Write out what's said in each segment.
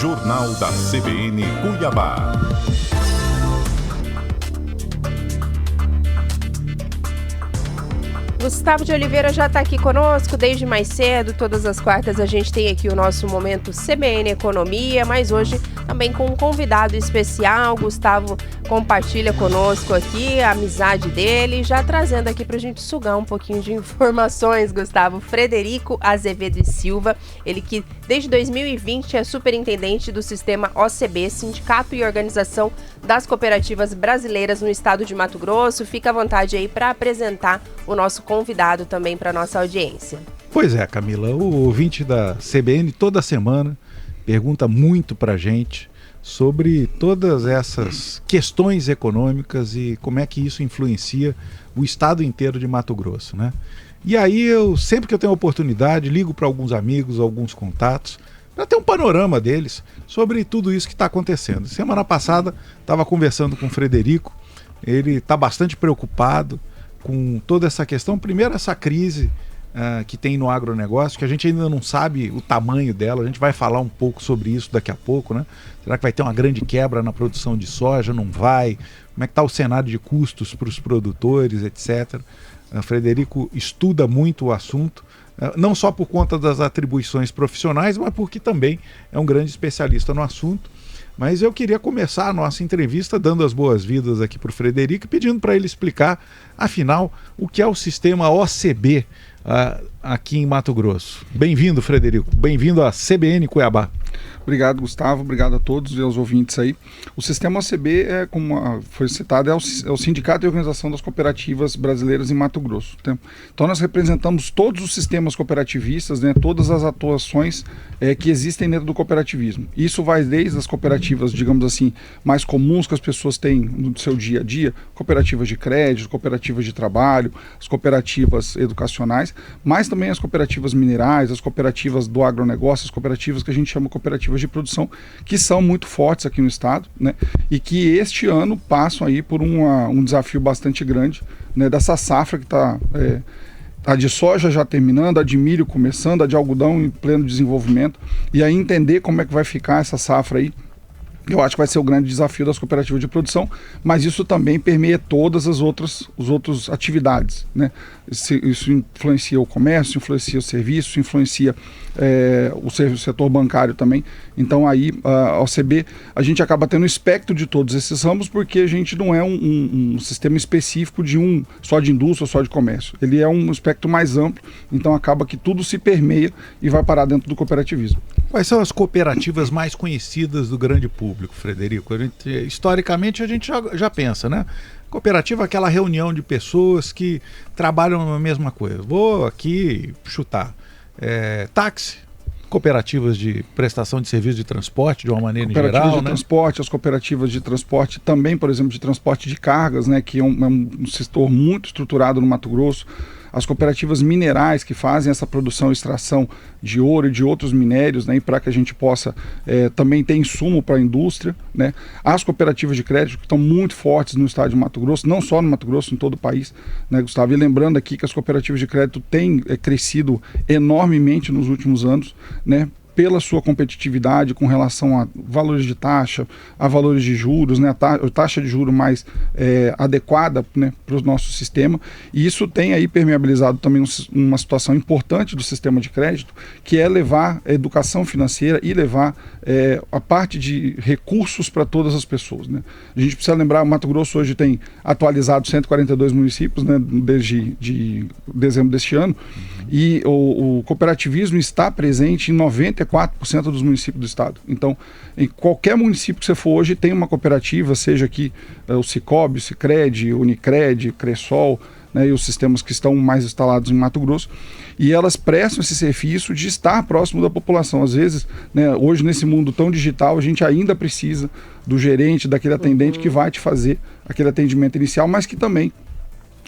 Jornal da CBN Cuiabá. Gustavo de Oliveira já está aqui conosco desde mais cedo. Todas as quartas a gente tem aqui o nosso momento CBN Economia, mas hoje também com um convidado especial. Gustavo compartilha conosco aqui a amizade dele, já trazendo aqui para a gente sugar um pouquinho de informações, Gustavo. Frederico Azevedo e Silva, ele que desde 2020 é superintendente do sistema OCB, Sindicato e Organização das Cooperativas Brasileiras no estado de Mato Grosso. Fica à vontade aí para apresentar o nosso convidado também para nossa audiência. Pois é, Camila, o ouvinte da CBN toda semana pergunta muito para a gente sobre todas essas questões econômicas e como é que isso influencia o estado inteiro de Mato Grosso, né? E aí sempre que eu tenho oportunidade, ligo para alguns amigos, alguns contatos, para ter um panorama deles sobre tudo isso que está acontecendo. Semana passada estava conversando com o Frederico, ele está bastante preocupado com toda essa questão. Primeiro, essa crise que tem no agronegócio, que a gente ainda não sabe o tamanho dela. A gente vai falar um pouco sobre isso daqui a pouco, né? Será que vai ter uma grande quebra na produção de soja? Não vai? Como é que está o cenário de custos para os produtores, etc. Frederico estuda muito o assunto, não só por conta das atribuições profissionais, mas porque também é um grande especialista no assunto. Mas eu queria começar a nossa entrevista dando as boas-vindas aqui para o Frederico, pedindo para ele explicar, afinal, o que é o sistema OCB aqui em Mato Grosso. Bem-vindo, Frederico. Bem-vindo à CBN Cuiabá. Obrigado, Gustavo. Obrigado a todos e aos ouvintes aí. O sistema OCB, como foi citado, é o Sindicato e Organização das Cooperativas Brasileiras em Mato Grosso. Então nós representamos todos os sistemas cooperativistas, né, todas as atuações que existem dentro do cooperativismo. Isso vai desde as cooperativas, digamos assim, mais comuns que as pessoas têm no seu dia a dia, cooperativas de crédito, cooperativas de trabalho, as cooperativas educacionais, mas também as cooperativas minerais, as cooperativas do agronegócio, as cooperativas que a gente chama cooperativas de produção, que são muito fortes aqui no estado, né, e que este ano passam aí por um desafio bastante grande, né, dessa safra que está a de soja já terminando, a de milho começando, a de algodão em pleno desenvolvimento, e aí entender como é que vai ficar essa safra aí. Eu acho que vai ser o grande desafio das cooperativas de produção, mas isso também permeia todas as outras atividades, né? Isso influencia o comércio, influencia o serviço, influencia o setor bancário também. Então aí a OCB, a gente acaba tendo o espectro de todos esses ramos, porque a gente não é um sistema específico só de indústria, só de comércio. Ele é um espectro mais amplo, então acaba que tudo se permeia e vai parar dentro do cooperativismo. Quais são as cooperativas mais conhecidas do grande público, Frederico? Historicamente a gente já pensa, né? Cooperativa é aquela reunião de pessoas que trabalham na mesma coisa. Vou aqui chutar. Táxi, cooperativas de prestação de serviço de transporte de uma maneira em geral, cooperativas de né? Transporte, as cooperativas de transporte também, por exemplo, de transporte de cargas, né, que é um setor muito estruturado no Mato Grosso. As cooperativas minerais que fazem essa produção e extração de ouro e de outros minérios, né, para que a gente possa também ter insumo para a indústria, né. As cooperativas de crédito que estão muito fortes no estado de Mato Grosso, não só no Mato Grosso, em todo o país, né, Gustavo? E lembrando aqui que as cooperativas de crédito têm crescido enormemente nos últimos anos, né, pela sua competitividade com relação a valores de taxa, a valores de juros, né, a taxa de juros mais adequada, né, para o nosso sistema. E isso tem aí permeabilizado também uma situação importante do sistema de crédito, que é levar a educação financeira e levar a parte de recursos para todas as pessoas, né? A gente precisa lembrar, o Mato Grosso hoje tem atualizado 142 municípios, né, desde dezembro deste ano, e o cooperativismo está presente em 94% dos municípios do estado. Então, em qualquer município que você for hoje, tem uma cooperativa, seja aqui o Cicobi, o Sicredi, o Unicred, Cressol, né, e os sistemas que estão mais instalados em Mato Grosso, e elas prestam esse serviço de estar próximo da população. Às vezes, né, hoje nesse mundo tão digital, a gente ainda precisa do gerente, daquele atendente que vai te fazer aquele atendimento inicial, mas que também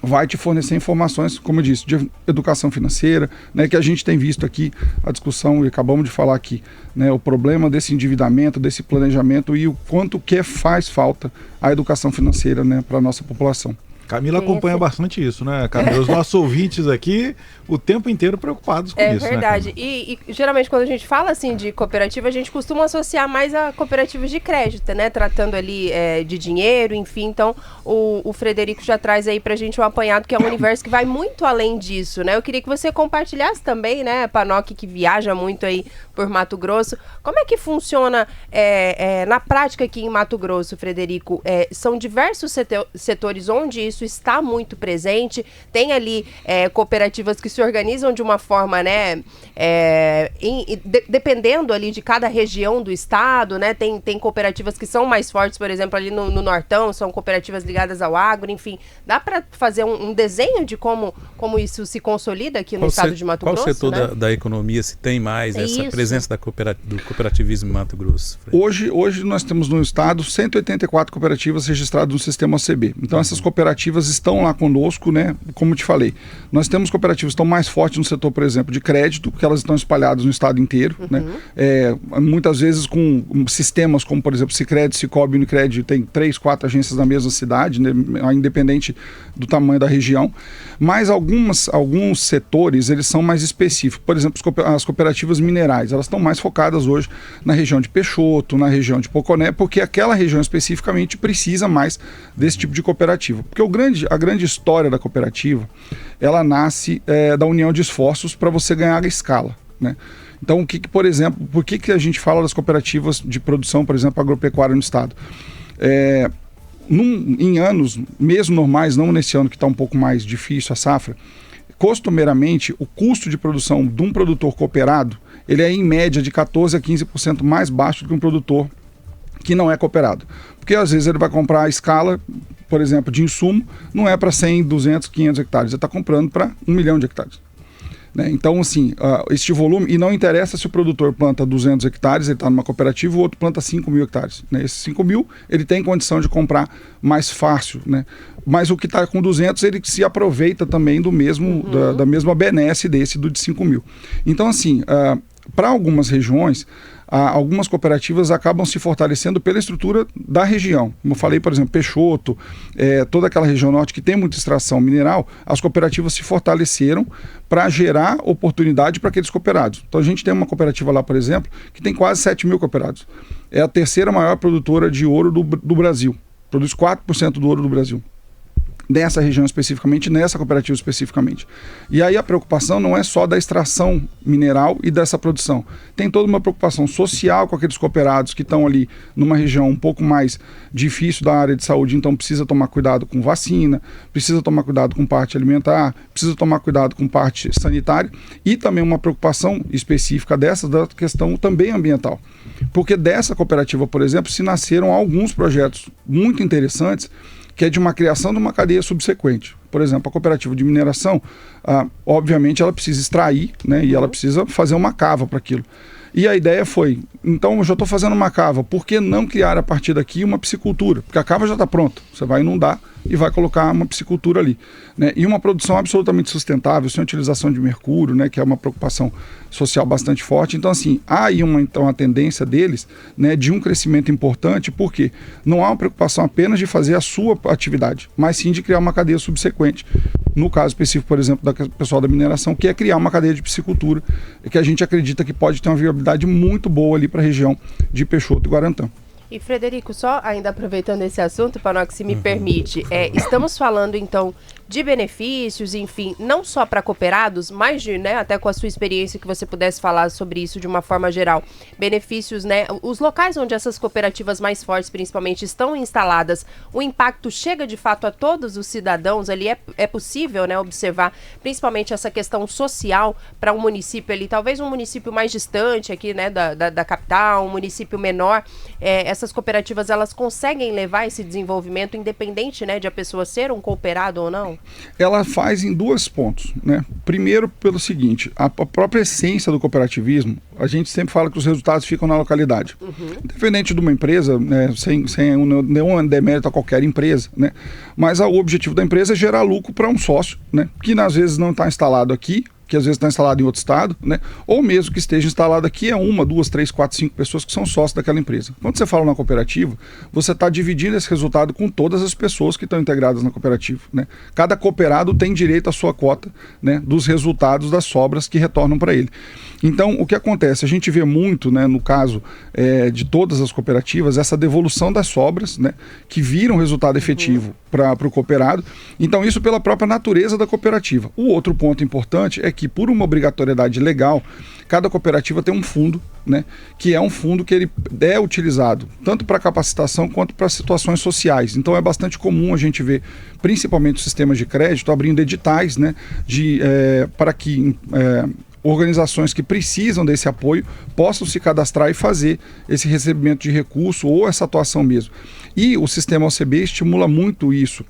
vai te fornecer informações, como eu disse, de educação financeira, né, que a gente tem visto aqui a discussão, e acabamos de falar aqui, né, o problema desse endividamento, desse planejamento e o quanto que faz falta a educação financeira, né, para a nossa população. Camila acompanha bastante isso, né, Camila? Os nossos ouvintes aqui, o tempo inteiro preocupados com isso, né? É verdade. Né, e geralmente quando a gente fala assim de cooperativa, a gente costuma associar mais a cooperativas de crédito, né? Tratando ali de dinheiro, enfim. Então, o Frederico já traz aí pra gente um apanhado que é um universo que vai muito além disso, né? Eu queria que você compartilhasse também, né, Panoc, que viaja muito aí por Mato Grosso. Como é que funciona na prática aqui em Mato Grosso, Frederico? São diversos setores onde isso está muito presente. Tem ali cooperativas que se organizam de uma forma, né, dependendo ali de cada região do estado, né? Tem cooperativas que são mais fortes, por exemplo, ali no Nortão, são cooperativas ligadas ao agro, enfim. Dá para fazer um desenho de como isso se consolida aqui no estado de Mato Grosso? Qual setor, né? da economia se tem mais essa presença do cooperativismo em Mato Grosso? Hoje nós temos no estado 184 cooperativas registradas no sistema OCB. Então essas cooperativas estão lá conosco, né? Como eu te falei, nós temos cooperativas que estão mais fortes no setor, por exemplo, de crédito, porque elas estão espalhadas no estado inteiro, né? Muitas vezes com sistemas como, por exemplo, Sicredi, Cicobi, Unicred, tem 3, 4 agências na mesma cidade, né? Independente do tamanho da região. Mas alguns setores, eles são mais específicos. Por exemplo, as cooperativas minerais, elas estão mais focadas hoje na região de Peixoto, na região de Poconé, porque aquela região especificamente precisa mais desse tipo de cooperativa. Porque a grande história da cooperativa, ela nasce da união de esforços para você ganhar a escala, né? Então, por exemplo, por que a gente fala das cooperativas de produção, por exemplo, agropecuária no estado? Em anos, mesmo normais, não nesse ano que está um pouco mais difícil a safra, costumeiramente o custo de produção de um produtor cooperado, ele é em média de 14% a 15% mais baixo do que um produtor que não é cooperado. Porque às vezes ele vai comprar a escala, por exemplo, de insumo, não é para 100, 200, 500 hectares, ele está comprando para 1 milhão de hectares. Né? Então, assim, este volume, e não interessa se o produtor planta 200 hectares, ele está numa cooperativa, o outro planta 5 mil hectares. Né? Esses 5 mil, ele tem condição de comprar mais fácil, né? Mas o que está com 200, ele se aproveita também do mesmo, da mesma benesse do de 5 mil. Então, assim, para algumas regiões, algumas cooperativas acabam se fortalecendo pela estrutura da região. Como eu falei, por exemplo, Peixoto, toda aquela região norte que tem muita extração mineral, as cooperativas se fortaleceram para gerar oportunidade para aqueles cooperados. Então a gente tem uma cooperativa lá, por exemplo, que tem quase 7 mil cooperados. É a terceira maior produtora de ouro do Brasil. Produz 4% do ouro do Brasil. Nessa região especificamente, nessa cooperativa especificamente. E aí a preocupação não é só da extração mineral e dessa produção. Tem toda uma preocupação social com aqueles cooperados que estão ali numa região um pouco mais difícil da área de saúde, então precisa tomar cuidado com vacina, precisa tomar cuidado com parte alimentar, precisa tomar cuidado com parte sanitária e também uma preocupação específica dessa da questão também ambiental. Porque dessa cooperativa, por exemplo, se nasceram alguns projetos muito interessantes que é de uma criação de uma cadeia subsequente. Por exemplo, a cooperativa de mineração, obviamente ela precisa extrair, né, e ela precisa fazer uma cava para aquilo. E a ideia foi, então eu já estou fazendo uma cava, por que não criar a partir daqui uma piscicultura? Porque a cava já está pronta, você vai inundar e vai colocar uma piscicultura ali. Né? E uma produção absolutamente sustentável, sem utilização de mercúrio, né, que é uma preocupação social bastante forte. Então, assim, há aí uma tendência deles, né, de um crescimento importante, porque não há uma preocupação apenas de fazer a sua atividade, mas sim de criar uma cadeia subsequente. No caso específico, por exemplo, do pessoal da mineração, que é criar uma cadeia de piscicultura, que a gente acredita que pode ter uma viabilidade muito boa ali para a região de Peixoto e Guarantã. E Frederico, só ainda aproveitando esse assunto, Panoc, se me permite, estamos falando então de benefícios, enfim, não só para cooperados, mas né, até com a sua experiência que você pudesse falar sobre isso de uma forma geral. Benefícios, né? Os locais onde essas cooperativas mais fortes, principalmente, estão instaladas, o impacto chega de fato a todos os cidadãos ali, é possível, né, observar principalmente essa questão social para um município ali, talvez um município mais distante aqui, né, da capital, um município menor, essas cooperativas, elas conseguem levar esse desenvolvimento independente, né, de a pessoa ser um cooperado ou não? Ela faz em 2 pontos, né? Primeiro, pelo seguinte, a própria essência do cooperativismo, a gente sempre fala que os resultados ficam na localidade. Independente de uma empresa, né, sem nenhum demérito a qualquer empresa, né? Mas o objetivo da empresa é gerar lucro para um sócio, né? Que às vezes não está instalado aqui, que às vezes está instalado em outro estado, né? Ou mesmo que esteja instalado aqui, é 1, 2, 3, 4, 5 pessoas que são sócios daquela empresa. Quando você fala na cooperativa, você está dividindo esse resultado com todas as pessoas que estão integradas na cooperativa, né? Cada cooperado tem direito à sua cota, né, dos resultados das sobras que retornam para ele. Então, o que acontece? A gente vê muito, né, no caso de todas as cooperativas, essa devolução das sobras, né, que viram resultado efetivo para o cooperado. Então, isso pela própria natureza da cooperativa. O outro ponto importante é que, por uma obrigatoriedade legal, cada cooperativa tem um fundo, né, que é um fundo que ele é utilizado tanto para capacitação quanto para situações sociais. Então, é bastante comum a gente ver, principalmente os sistemas de crédito, abrindo editais, né, para que organizações que precisam desse apoio possam se cadastrar e fazer esse recebimento de recurso ou essa atuação mesmo. E o sistema OCB estimula muito isso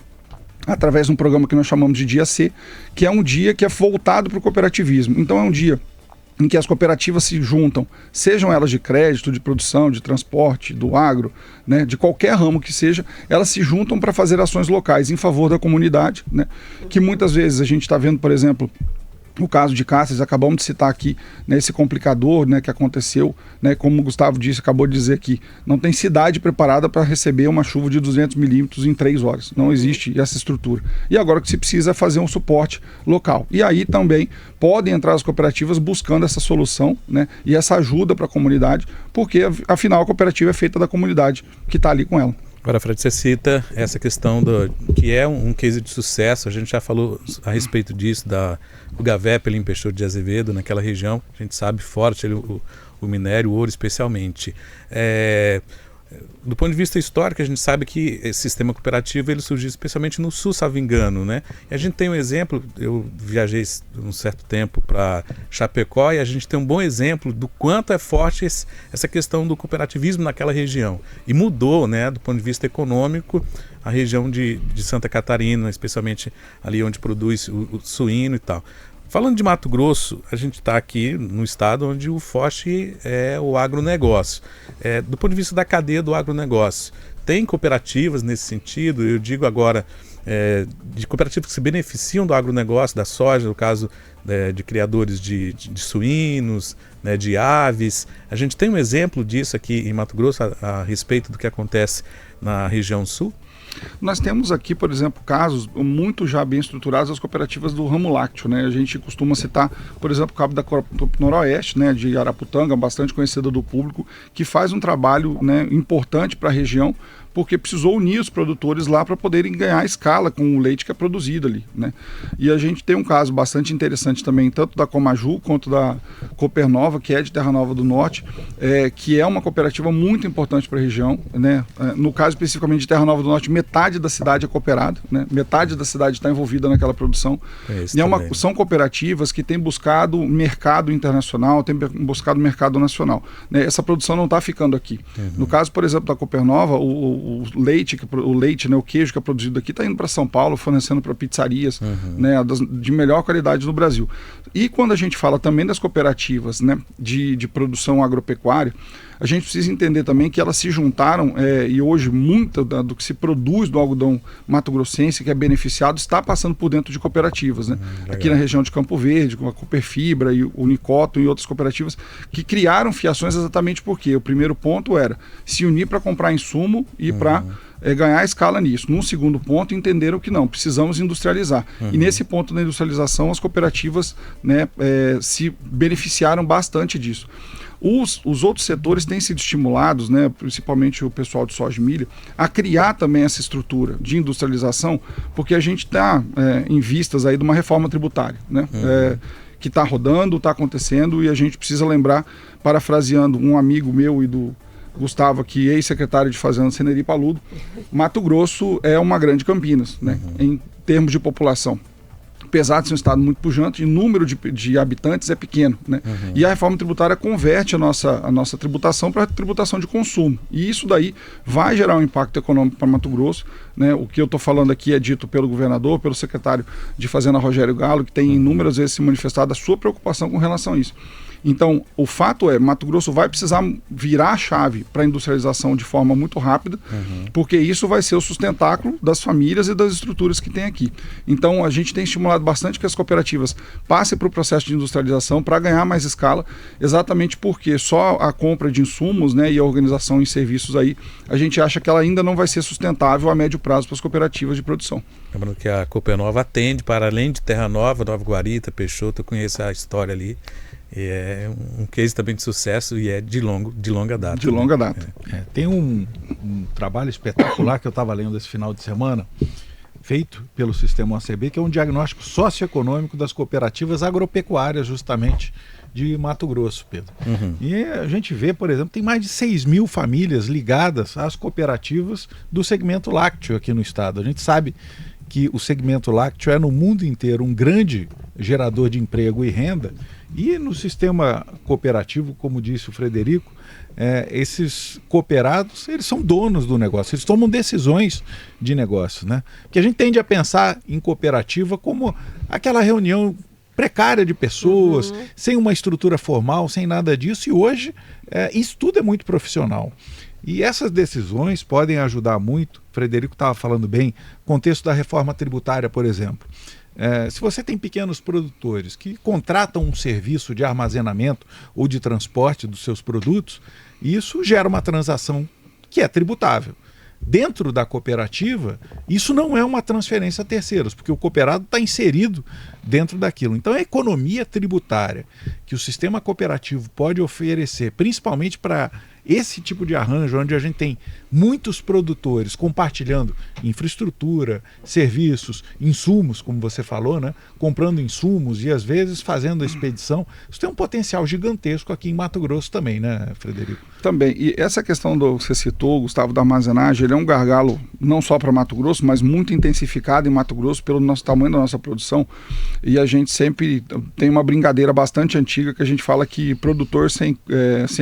através de um programa que nós chamamos de Dia C, que é um dia que é voltado para o cooperativismo. Então é um dia em que as cooperativas se juntam, sejam elas de crédito, de produção, de transporte, do agro, né, de qualquer ramo que seja, elas se juntam para fazer ações locais em favor da comunidade, né, que muitas vezes a gente está vendo, por exemplo, o caso de Cáceres, acabamos de citar aqui, né, esse complicador, né, que aconteceu, né, como o Gustavo disse, acabou de dizer aqui, não tem cidade preparada para receber uma chuva de 200 milímetros em 3 horas. Não existe essa estrutura. E agora o que se precisa é fazer um suporte local. E aí também podem entrar as cooperativas buscando essa solução, né, e essa ajuda para a comunidade, porque afinal a cooperativa é feita da comunidade que está ali com ela. Agora, Fred, você cita essa questão que é um case de sucesso, a gente já falou a respeito disso, do Gavep, em Peixoto de Azevedo, naquela região, a gente sabe forte o minério, o ouro especialmente. Do ponto de vista histórico, a gente sabe que esse sistema cooperativo ele surgiu especialmente no sul, salvo engano, né? E a gente tem um exemplo, eu viajei um certo tempo para Chapecó e a gente tem um bom exemplo do quanto é forte essa questão do cooperativismo naquela região. E mudou, né, do ponto de vista econômico, a região de Santa Catarina, especialmente ali onde produz o suíno e tal. Falando de Mato Grosso, a gente está aqui no estado onde o forte é o agronegócio. Do ponto de vista da cadeia do agronegócio, tem cooperativas nesse sentido? Eu digo agora de cooperativas que se beneficiam do agronegócio, da soja, no caso de criadores de suínos, né, de aves. A gente tem um exemplo disso aqui em Mato Grosso a respeito do que acontece na região sul? Nós temos aqui, por exemplo, casos muito já bem estruturados das cooperativas do ramo lácteo, né? A gente costuma citar, por exemplo, o Cabo da Noroeste, né, de Araputanga, bastante conhecida do público, que faz um trabalho, né, importante para a região, porque precisou unir os produtores lá para poderem ganhar escala com o leite que é produzido ali, né? E a gente tem um caso bastante interessante também, tanto da Comaju quanto da Coopernova, que é de Terra Nova do Norte, que é uma cooperativa muito importante para a região, né? No caso especificamente de Terra Nova do Norte, metade da cidade é cooperada, né? Metade da cidade está envolvida naquela produção. São cooperativas que têm buscado mercado internacional, têm buscado mercado nacional, né? Essa produção não está ficando aqui. No caso, por exemplo, da Coopernova, o leite, né, o queijo que é produzido aqui está indo para São Paulo, fornecendo para pizzarias, né, de melhor qualidade no Brasil. E quando a gente fala também das cooperativas, né, de produção agropecuária, a gente precisa entender também que elas se juntaram e hoje muito do que se produz do algodão mato-grossense, que é beneficiado, está passando por dentro de cooperativas, né? Aqui na região de Campo Verde, com a Cooperfibra e o Unicoto e outras cooperativas que criaram fiações exatamente porque o primeiro ponto era se unir para comprar insumo e para ganhar escala nisso. Num segundo ponto, entenderam que não, precisamos industrializar. E nesse ponto da industrialização, as cooperativas, né, se beneficiaram bastante disso. Os outros setores têm sido estimulados, né, principalmente o pessoal de soja e milho, a criar também essa estrutura de industrialização, porque a gente está em vistas aí de uma reforma tributária, né, que está rodando, está acontecendo, e a gente precisa lembrar, parafraseando um amigo meu e do Gustavo, que é ex-secretário de Fazenda Ceneri Paludo, Mato Grosso é uma grande Campinas, né, em termos de população. Apesar de ser um estado muito pujante, o número de habitantes é pequeno, né? E a reforma tributária converte a nossa tributação para tributação de consumo. E isso daí vai gerar um impacto econômico para Mato Grosso, né? O que eu estou falando aqui é dito pelo governador, pelo secretário de Fazenda Rogério Galo, que tem inúmeras vezes se manifestado a sua preocupação com relação a isso. Então, o fato é, Mato Grosso vai precisar virar a chave para a industrialização de forma muito rápida, porque isso vai ser o sustentáculo das famílias e das estruturas que tem aqui. Então, a gente tem estimulado bastante que as cooperativas passem para o processo de industrialização para ganhar mais escala, exatamente porque só a compra de insumos, né, e a organização em serviços aí, a gente acha que ela ainda não vai ser sustentável a médio prazo para as cooperativas de produção. Lembrando que a Cooper-Nova atende para além de Terra Nova, Nova Guarita, Peixoto, eu conheço a história ali. E é um case também de sucesso e é de longa data. De longa data. Tem um trabalho espetacular que eu estava lendo esse final de semana, feito pelo Sistema OACB, que é um diagnóstico socioeconômico das cooperativas agropecuárias, justamente, de Mato Grosso, Pedro. E a gente vê, por exemplo, tem mais de 6 mil famílias ligadas às cooperativas do segmento lácteo aqui no estado. A gente sabe que o segmento lácteo é no mundo inteiro um grande gerador de emprego e renda, e no sistema cooperativo, como disse o Frederico, esses cooperados, eles são donos do negócio, eles tomam decisões de negócio, né? Que a gente tende a pensar em cooperativa como aquela reunião precária de pessoas, sem uma estrutura formal, sem nada disso, e hoje isso tudo é muito profissional. E essas decisões podem ajudar muito. O Frederico estava falando bem, contexto da reforma tributária, por exemplo. Se você tem pequenos produtores que contratam um serviço de armazenamento ou de transporte dos seus produtos, isso gera uma transação que é tributável. Dentro da cooperativa, isso não é uma transferência a terceiros, porque o cooperado está inserido dentro daquilo. Então, a economia tributária que o sistema cooperativo pode oferecer, principalmente para esse tipo de arranjo, onde a gente tem muitos produtores compartilhando infraestrutura, serviços, insumos, como você falou, né? Comprando insumos e às vezes fazendo a expedição, isso tem um potencial gigantesco aqui em Mato Grosso também, né, Frederico? Também, e essa questão que você citou, Gustavo, da armazenagem, ele é um gargalo não só para Mato Grosso, mas muito intensificado em Mato Grosso pelo nosso tamanho da nossa produção, e a gente sempre tem uma brincadeira bastante antiga que a gente fala que produtor sem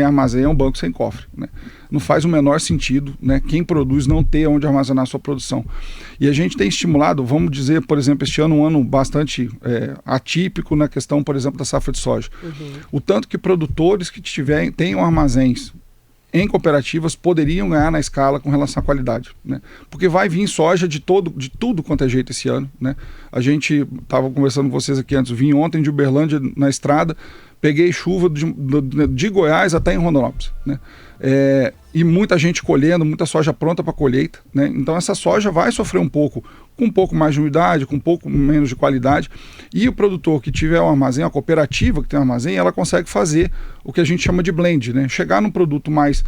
armazém é um banco sem cofre, né? Não faz o menor sentido, né, quem produz não ter onde armazenar a sua produção. E a gente tem estimulado, vamos dizer, por exemplo, este ano um ano bastante atípico na questão, por exemplo, da safra de soja. O tanto que produtores que tenham armazéns em cooperativas poderiam ganhar na escala com relação à qualidade, né? Porque vai vir soja de tudo quanto é jeito esse ano, né? A gente estava conversando com vocês aqui antes, vim ontem de Uberlândia na estrada, peguei chuva de Goiás até em Rondonópolis, né? E muita gente colhendo, muita soja pronta para colheita, né? Então essa soja vai sofrer com um pouco mais de umidade, com um pouco menos de qualidade, e o produtor que tiver um armazém, a cooperativa que tem um armazém, ela consegue fazer o que a gente chama de blend, né? Chegar num produto mais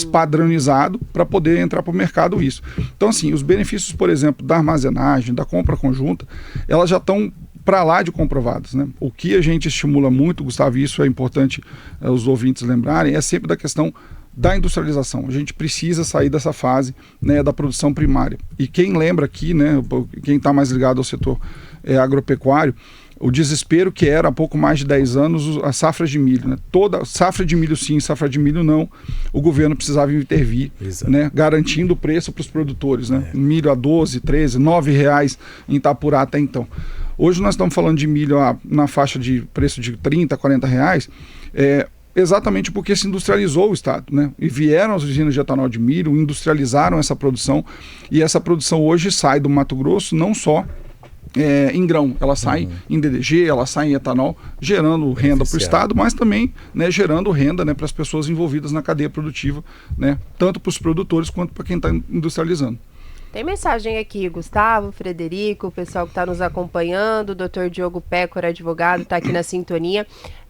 padronizado para poder entrar para o mercado isso. Então assim, os benefícios, por exemplo, da armazenagem, da compra conjunta, elas já estão para lá de comprovados, né? O que a gente estimula muito, Gustavo, e isso é importante os ouvintes lembrarem, é sempre da questão da industrialização. A gente precisa sair dessa fase, né, da produção primária. E quem lembra aqui, né, quem está mais ligado ao setor agropecuário, o desespero que era há pouco mais de 10 anos as safras de milho, né? Toda safra de milho sim, safra de milho não, o governo precisava intervir, né, garantindo o preço para os produtores, né? Milho a 12, 13, 9 reais em Itapurá até então. Hoje nós estamos falando de milho na faixa de preço de 30, 40 reais, exatamente porque se industrializou o estado, né? E vieram as usinas de etanol de milho, industrializaram essa produção, e essa produção hoje sai do Mato Grosso não só em grão, ela sai em DDG, ela sai em etanol, gerando renda para o estado, mas também, né, gerando renda, né, para as pessoas envolvidas na cadeia produtiva, né, tanto para os produtores quanto para quem está industrializando. Tem mensagem aqui, Gustavo, Frederico, o pessoal que está nos acompanhando, o Dr. Diogo Pécora, advogado, está aqui na sintonia.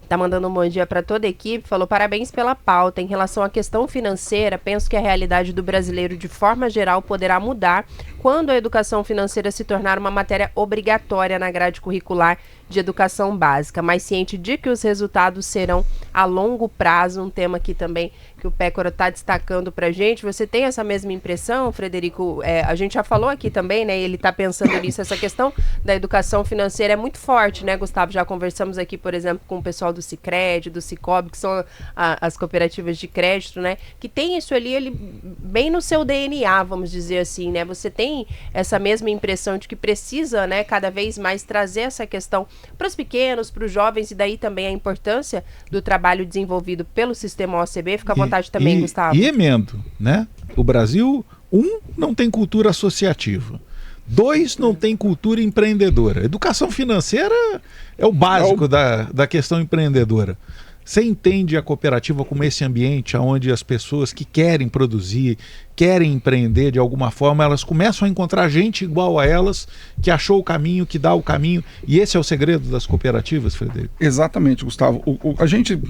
Tá mandando um bom dia para toda a equipe, falou parabéns pela pauta. Em relação à questão financeira, penso que a realidade do brasileiro de forma geral poderá mudar quando a educação financeira se tornar uma matéria obrigatória na grade curricular de educação básica, mas ciente de que os resultados serão a longo prazo, um tema aqui também que o Pécora está destacando para a gente. Você tem essa mesma impressão, Frederico? A gente já falou aqui também, né? Ele está pensando nisso, essa questão da educação financeira é muito forte, né, Gustavo? Já conversamos aqui, por exemplo, com o pessoal do Sicredi, do Sicob, que são as cooperativas de crédito, né? Que tem isso ali bem no seu DNA, vamos dizer assim, né? Você tem essa mesma impressão de que precisa, né, cada vez mais trazer essa questão para os pequenos, para os jovens, e daí também a importância do trabalho trabalho desenvolvido pelo sistema OCB. Fica à vontade também, Gustavo. E emendo, né? O Brasil, não tem cultura associativa. 2, não tem cultura empreendedora. Educação financeira é o básico da questão empreendedora. Você entende a cooperativa como esse ambiente onde as pessoas que querem produzir, querem empreender de alguma forma, elas começam a encontrar gente igual a elas, que achou o caminho, que dá o caminho. E esse é o segredo das cooperativas, Frederico? Exatamente, Gustavo. A gente,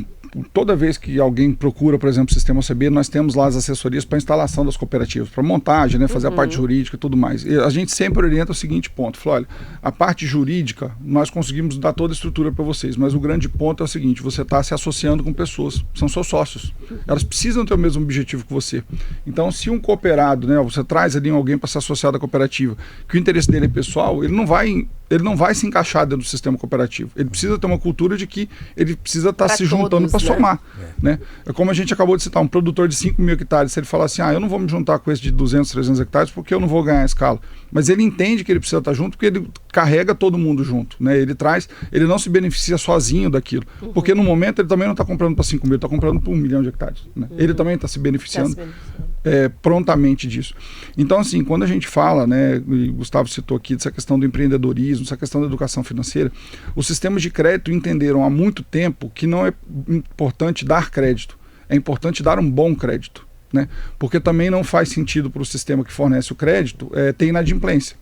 toda vez que alguém procura, por exemplo, o Sistema OCB, nós temos lá as assessorias para instalação das cooperativas, para montagem, né, fazer a parte jurídica e tudo mais. E a gente sempre orienta o seguinte ponto, fala, olha, a parte jurídica, nós conseguimos dar toda a estrutura para vocês, mas o grande ponto é o seguinte, você está se associando com pessoas, são seus sócios. Elas precisam ter o mesmo objetivo que você. Então, se um cooperado, né, você traz ali alguém para se associar da cooperativa, que o interesse dele é pessoal, ele não vai se encaixar dentro do sistema cooperativo. Ele precisa ter uma cultura de que ele precisa estar se juntando para somar. Né? É como a gente acabou de citar, um produtor de 5 mil hectares, se ele falar assim, eu não vou me juntar com esse de 200, 300 hectares porque eu não vou ganhar a escala. Mas ele entende que ele precisa estar junto porque ele carrega todo mundo junto. Né? Ele não se beneficia sozinho daquilo. Porque no momento ele também não está comprando para 5 mil, ele está comprando por 1 milhão de hectares. Né? Ele também está se beneficiando prontamente disso. Então, assim, quando a gente fala, né, e o Gustavo citou aqui, dessa questão do empreendedorismo, essa questão da educação financeira, os sistemas de crédito entenderam há muito tempo que não é importante dar crédito, é importante dar um bom crédito, né? Porque também não faz sentido para o sistema que fornece o crédito ter inadimplência.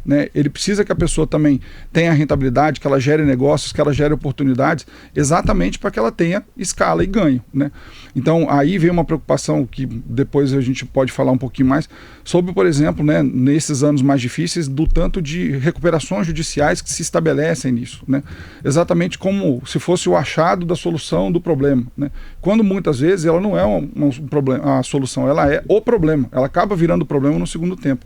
Né? Ele precisa que a pessoa também tenha rentabilidade, que ela gere negócios, que ela gere oportunidades, exatamente para que ela tenha escala e ganho. Né? Então, aí vem uma preocupação que depois a gente pode falar um pouquinho mais sobre, por exemplo, né, nesses anos mais difíceis, do tanto de recuperações judiciais que se estabelecem nisso. Né? Exatamente como se fosse o achado da solução do problema. Né? Quando muitas vezes ela não é um problema, a solução, ela é o problema, ela acaba virando o problema no segundo tempo.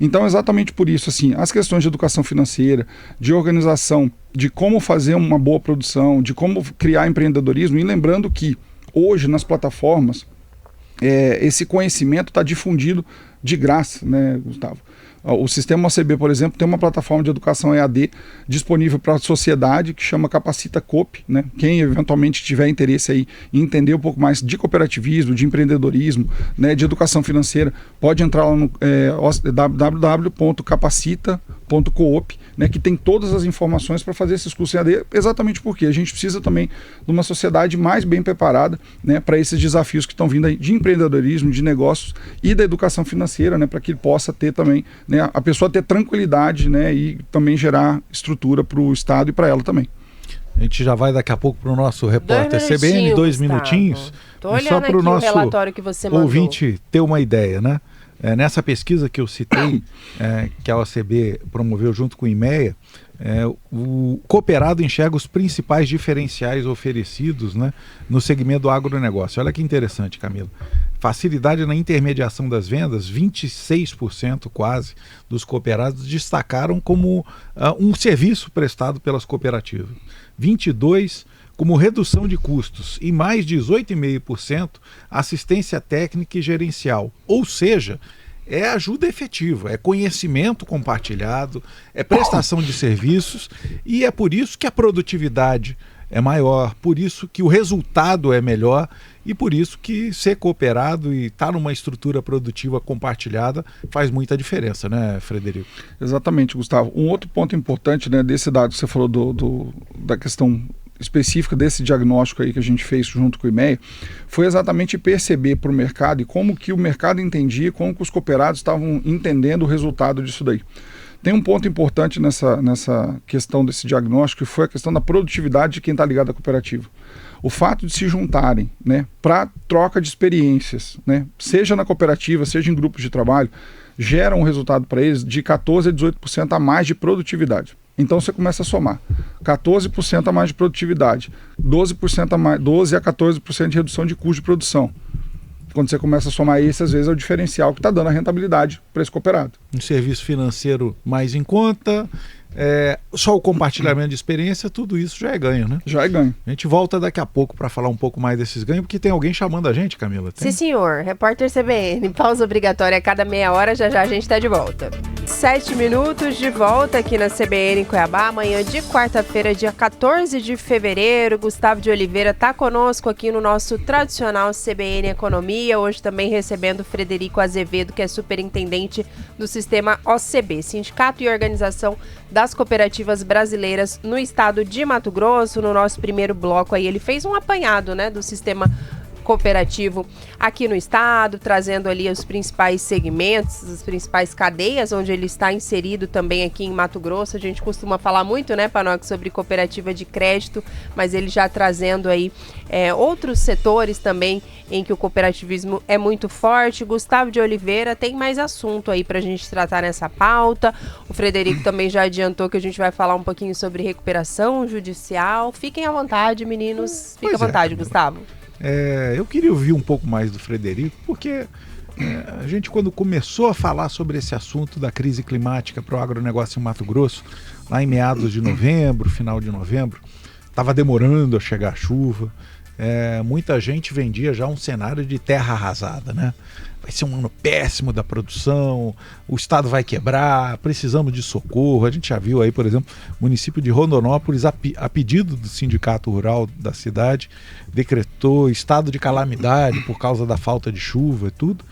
Então, exatamente por isso, assim, as questões de educação financeira, de organização, de como fazer uma boa produção, de como criar empreendedorismo, e lembrando que hoje nas plataformas esse conhecimento está difundido de graça, né, Gustavo? O sistema OCB, por exemplo, tem uma plataforma de educação EAD disponível para a sociedade que chama Capacita Coop, né? Quem eventualmente tiver interesse aí em entender um pouco mais de cooperativismo, de empreendedorismo, né, de educação financeira, pode entrar lá no www.capacita.coop, né, que tem todas as informações para fazer esses cursos EAD, exatamente porque a gente precisa também de uma sociedade mais bem preparada, né, para esses desafios que estão vindo aí de empreendedorismo, de negócios e da educação financeira, né, para que ele possa ter também, né, a pessoa ter tranquilidade, né, e também gerar estrutura para o Estado e para ela também. A gente já vai daqui a pouco para o nosso repórter CBN, 2 minutinhos. Estou olhando aqui o relatório que você mandou. Ouvinte ter uma ideia, né? Nessa pesquisa que eu citei, que a OCB promoveu junto com o IMEA, o cooperado enxerga os principais diferenciais oferecidos, né, no segmento do agronegócio. Olha que interessante, Camila. Facilidade na intermediação das vendas, 26% quase dos cooperados destacaram como um serviço prestado pelas cooperativas. 22% como redução de custos e mais 18,5% assistência técnica e gerencial. Ou seja, é ajuda efetiva, é conhecimento compartilhado, é prestação de serviços, e é por isso que a produtividade é maior, por isso que o resultado é melhor e por isso que ser cooperado e estar numa estrutura produtiva compartilhada faz muita diferença, né, Frederico? Exatamente, Gustavo. Um outro ponto importante, né, desse dado que você falou da questão específica desse diagnóstico aí que a gente fez junto com o IMEA, foi exatamente perceber para o mercado e como que o mercado entendia, como que os cooperados estavam entendendo o resultado disso daí. Tem um ponto importante nessa questão desse diagnóstico, que foi a questão da produtividade de quem está ligado à cooperativa. O fato de se juntarem, né, para troca de experiências, né, seja na cooperativa, seja em grupos de trabalho, gera um resultado para eles de 14% a 18% a mais de produtividade. Então você começa a somar 14% a mais de produtividade, 12% a mais, 12% a 14% de redução de custo de produção. Quando você começa a somar esse, às vezes é o diferencial que está dando a rentabilidade para esse cooperado. Um serviço financeiro mais em conta, só o compartilhamento de experiência, tudo isso já é ganho, né? Já é ganho. A gente volta daqui a pouco para falar um pouco mais desses ganhos, porque tem alguém chamando a gente, Camila. Tem? Sim, senhor. Repórter CBN. Pausa obrigatória a cada meia hora, já já a gente está de volta. 7 minutos de volta aqui na CBN Cuiabá, amanhã de quarta-feira, dia 14 de fevereiro. Gustavo de Oliveira está conosco aqui no nosso tradicional CBN Economia, hoje também recebendo Frederico Azevedo, que é superintendente do sistema OCB, Sindicato e Organização das Cooperativas Brasileiras no estado de Mato Grosso. No nosso primeiro bloco aí ele fez um apanhado, né, do sistema cooperativo aqui no estado, trazendo ali os principais segmentos, as principais cadeias onde ele está inserido também aqui em Mato Grosso. A gente costuma falar muito, né, Panoc, sobre cooperativa de crédito, mas ele já trazendo aí outros setores também em que o cooperativismo é muito forte. Gustavo de Oliveira tem mais assunto aí pra gente tratar nessa pauta. O Frederico também já adiantou que a gente vai falar um pouquinho sobre recuperação judicial. Fiquem à vontade, meninos. Fique à vontade, Gustavo. Eu queria ouvir um pouco mais do Frederico, porque a gente, quando começou a falar sobre esse assunto da crise climática para o agronegócio em Mato Grosso, lá em meados de novembro, final de novembro, estava demorando a chegar a chuva, muita gente vendia já um cenário de terra arrasada, né? Vai ser um ano péssimo da produção, o estado vai quebrar, precisamos de socorro. A gente já viu aí, por exemplo, o município de Rondonópolis, a pedido do sindicato rural da cidade, decretou estado de calamidade por causa da falta de chuva e tudo.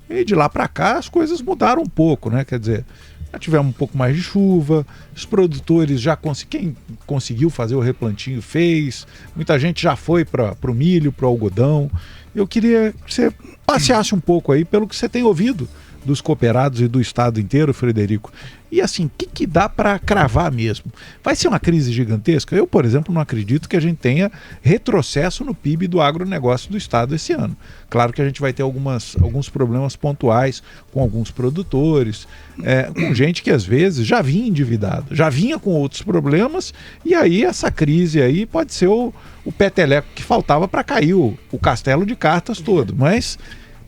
E de lá para cá as coisas mudaram um pouco, né? Quer dizer, já tivemos um pouco mais de chuva, os produtores já quem conseguiu fazer o replantio fez, muita gente já foi para o milho, para o algodão. Eu queria que você passeasse um pouco aí pelo que você tem ouvido dos cooperados e do estado inteiro, Frederico. E assim, o que dá para cravar mesmo? Vai ser uma crise gigantesca? Eu, por exemplo, não acredito que a gente tenha retrocesso no PIB do agronegócio do estado esse ano. Claro que a gente vai ter alguns problemas pontuais com alguns produtores, com gente que às vezes já vinha endividada, já vinha com outros problemas, e aí essa crise aí pode ser o peteleco que faltava para cair o castelo de cartas todo. Mas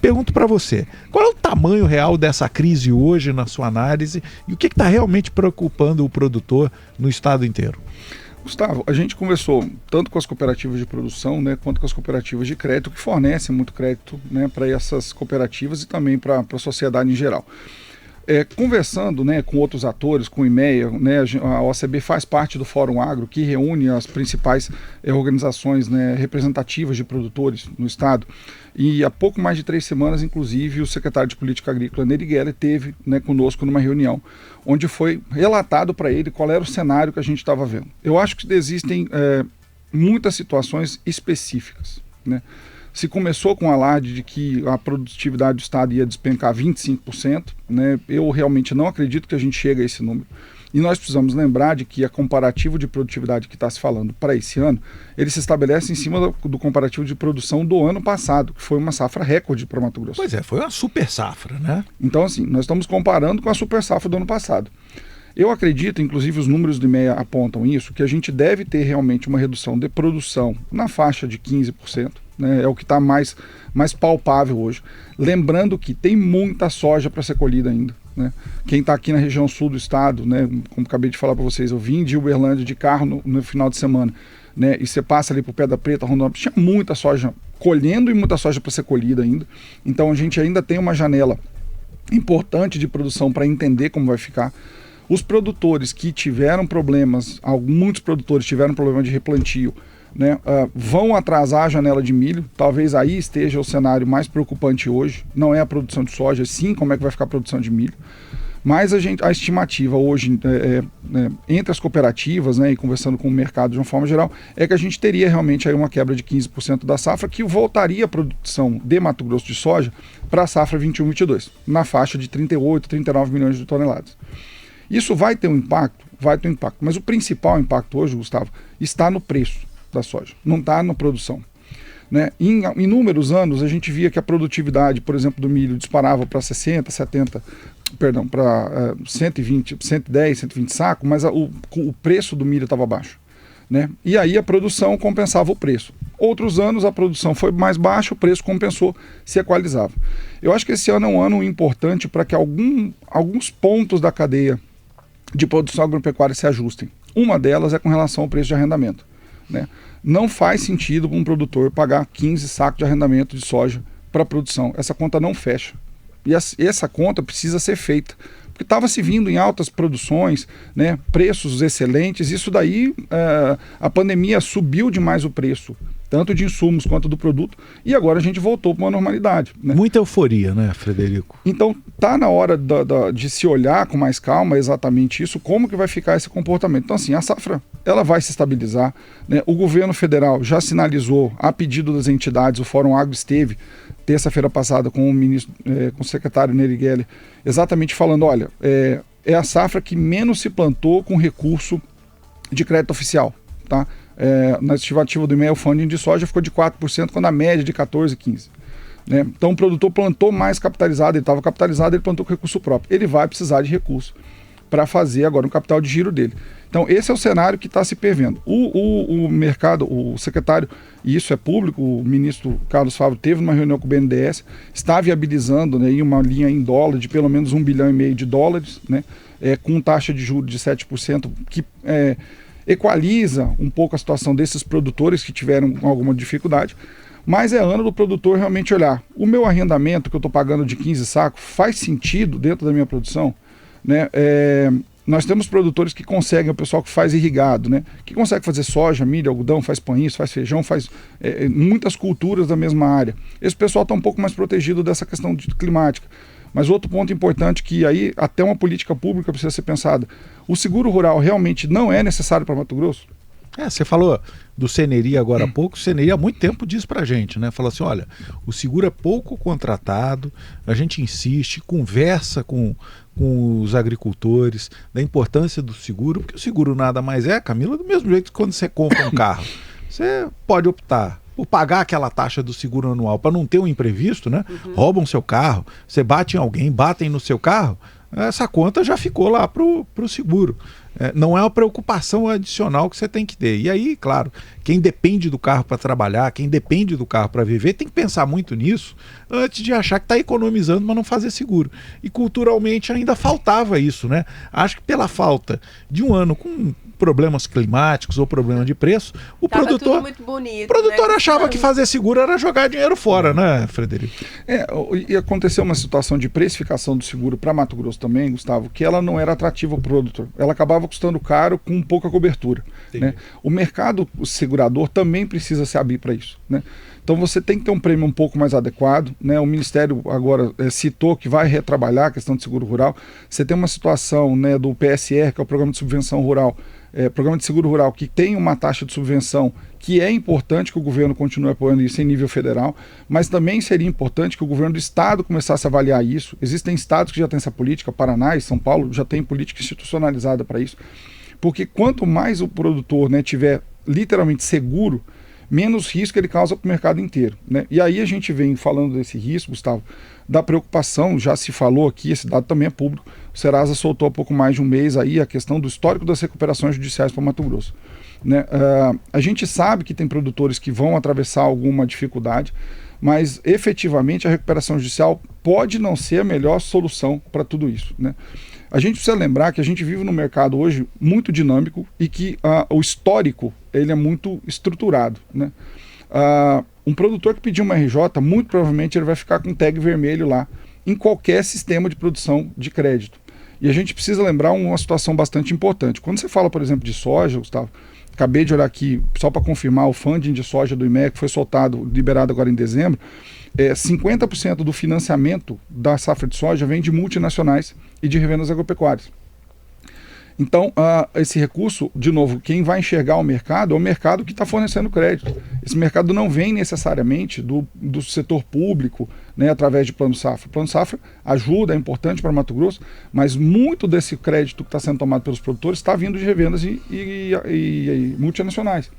pergunto para você, qual é o tamanho real dessa crise hoje na sua análise e o que está realmente preocupando o produtor no estado inteiro? Gustavo, a gente conversou tanto com as cooperativas de produção, né, quanto com as cooperativas de crédito, que fornecem muito crédito, né, para essas cooperativas e também para a sociedade em geral. Conversando, né, com outros atores, com o IMEA, né, a OCB faz parte do Fórum Agro, que reúne as principais organizações, né, representativas de produtores no estado. E há pouco mais de 3 semanas, inclusive, o secretário de Política Agrícola, Nery Geller, esteve, né, conosco numa reunião, onde foi relatado para ele qual era o cenário que a gente estava vendo. Eu acho que existem muitas situações específicas, né? Se começou com o alarde de que a produtividade do estado ia despencar 25%, né? Eu realmente não acredito que a gente chegue a esse número. E nós precisamos lembrar de que a comparativo de produtividade que está se falando para esse ano, ele se estabelece em cima do comparativo de produção do ano passado, que foi uma safra recorde para Mato Grosso. Pois foi uma super safra, né? Então, assim, nós estamos comparando com a super safra do ano passado. Eu acredito, inclusive os números do IMEA apontam isso, que a gente deve ter realmente uma redução de produção na faixa de 15%, né, é o que está mais palpável hoje. Lembrando que tem muita soja para ser colhida ainda, né? Quem está aqui na região sul do estado, né, como acabei de falar para vocês, eu vim de Uberlândia de carro no final de semana, né, e você passa ali para o Pedra Preta, Rondonópolis, tinha muita soja colhendo e muita soja para ser colhida ainda. Então a gente ainda tem uma janela importante de produção para entender como vai ficar. Os produtores que tiveram problemas, muitos produtores tiveram problema de replantio, né, vão atrasar a janela de milho. Talvez aí esteja o cenário mais preocupante hoje. Não é a produção de soja, sim como é que vai ficar a produção de milho. Mas a estimativa hoje, entre as cooperativas, né, e conversando com o mercado de uma forma geral, é que a gente teria realmente aí uma quebra de 15% da safra, que voltaria a produção de Mato Grosso de soja para a safra 21-22, na faixa de 38, 39 milhões de toneladas. Isso vai ter um impacto? Vai ter um impacto. Mas o principal impacto hoje, Gustavo, está no preço da soja, não está na produção. Né? Em inúmeros anos, a gente via que a produtividade, por exemplo, do milho disparava para 60, 70, perdão, para 120, 110, 120 sacos, mas o preço do milho estava baixo. Né? E aí a produção compensava o preço. Outros anos a produção foi mais baixa, o preço compensou, se equalizava. Eu acho que esse ano é um ano importante para que alguns pontos da cadeia de produção agropecuária se ajustem. Uma delas é com relação ao preço de arrendamento. Né? Não faz sentido para um produtor pagar 15 sacos de arrendamento de soja para a produção. Essa conta não fecha. E essa conta precisa ser feita. Porque estava se vindo em altas produções, né, preços excelentes, isso daí a pandemia subiu demais o preço, tanto de insumos quanto do produto, e agora a gente voltou para uma normalidade. Né? Muita euforia, né, Frederico? Então tá na hora de se olhar com mais calma exatamente isso, como que vai ficar esse comportamento. Então assim, a safra ela vai se estabilizar, né? O governo federal já sinalizou, a pedido das entidades, o Fórum Agro esteve terça-feira passada com o ministro, com o secretário Nery Geller, exatamente falando, olha, é a safra que menos se plantou com recurso de crédito oficial, tá? Na estimativa do IMEA, o funding de soja ficou de 4%, quando a média de 14%, 15%. Né? Então o produtor plantou mais capitalizado, ele estava capitalizado, ele plantou com recurso próprio. Ele vai precisar de recurso para fazer agora um capital de giro dele. Então esse é o cenário que está se prevendo. O mercado, o secretário, e isso é público, o ministro Carlos Fávaro teve uma reunião com o BNDES, está viabilizando, né, uma linha em dólar de pelo menos $1,5 bilhão, né, com taxa de juros de 7%, que equaliza um pouco a situação desses produtores que tiveram alguma dificuldade. Mas é ano do produtor realmente olhar, o meu arrendamento que eu estou pagando de 15 sacos faz sentido dentro da minha produção? Né? Nós temos produtores que conseguem, o pessoal que faz irrigado, né? Que consegue fazer soja, milho, algodão, faz paninhos, faz feijão, faz muitas culturas da mesma área. Esse pessoal está um pouco mais protegido dessa questão climática. Mas outro ponto importante que aí até uma política pública precisa ser pensada, o seguro rural realmente não é necessário para Mato Grosso? Você falou do Seneria agora há pouco, o Seneria há muito tempo diz pra gente, né? Fala assim, olha, o seguro é pouco contratado, a gente insiste, conversa com os agricultores da importância do seguro, porque o seguro nada mais Camila, do mesmo jeito que quando você compra um carro, você pode optar por pagar aquela taxa do seguro anual para não ter um imprevisto, né? Roubam seu carro, você bate em alguém, batem no seu carro, essa conta já ficou lá pro seguro. Não é uma preocupação adicional que você tem que ter. E aí, claro, quem depende do carro para trabalhar, quem depende do carro para viver, tem que pensar muito nisso antes de achar que está economizando, mas não fazer seguro. E culturalmente ainda faltava isso, né? Acho que pela falta de um ano com problemas climáticos ou problema de preço, o produtor né? Achava que fazer seguro era jogar dinheiro fora, né, Frederico? E aconteceu uma situação de precificação do seguro para Mato Grosso também, Gustavo, que ela não era atrativa para o produtor. Ela acabava custando caro com pouca cobertura. Né? O mercado segurador também precisa se abrir para isso. Né? Então você tem que ter um prêmio um pouco mais adequado, né? O Ministério agora citou que vai retrabalhar a questão de seguro rural. Você tem uma situação, né, do PSR, que é o Programa de Subvenção Rural, Programa de Seguro Rural, que tem uma taxa de subvenção que é importante que o governo continue apoiando isso em nível federal, mas também seria importante que o governo do estado começasse a avaliar isso. Existem estados que já têm essa política, Paraná e São Paulo já tem política institucionalizada para isso, porque quanto mais o produtor, né, tiver literalmente seguro, menos risco ele causa para o mercado inteiro. Né? E aí a gente vem falando desse risco, Gustavo, da preocupação, já se falou aqui, esse dado também é público, o Serasa soltou há pouco mais de um mês aí a questão do histórico das recuperações judiciais para Mato Grosso. Né? A gente sabe que tem produtores que vão atravessar alguma dificuldade, mas efetivamente a recuperação judicial pode não ser a melhor solução para tudo isso. Né? A gente precisa lembrar que a gente vive num mercado hoje muito dinâmico e que o histórico ele é muito estruturado. Né? Um produtor que pedir uma RJ, muito provavelmente ele vai ficar com tag vermelho lá em qualquer sistema de produção de crédito. E a gente precisa lembrar uma situação bastante importante. Quando você fala, por exemplo, de soja, Gustavo, acabei de olhar aqui, só para confirmar, o funding de soja do IMEA, que foi liberado agora em dezembro, 50% do financiamento da safra de soja vem de multinacionais e de revendas agropecuárias. Então, esse recurso, de novo, quem vai enxergar o mercado é o mercado que está fornecendo crédito. Esse mercado não vem necessariamente do setor público, né, através de Plano Safra. O Plano Safra ajuda, é importante para Mato Grosso, mas muito desse crédito que está sendo tomado pelos produtores está vindo de revendas e multinacionais.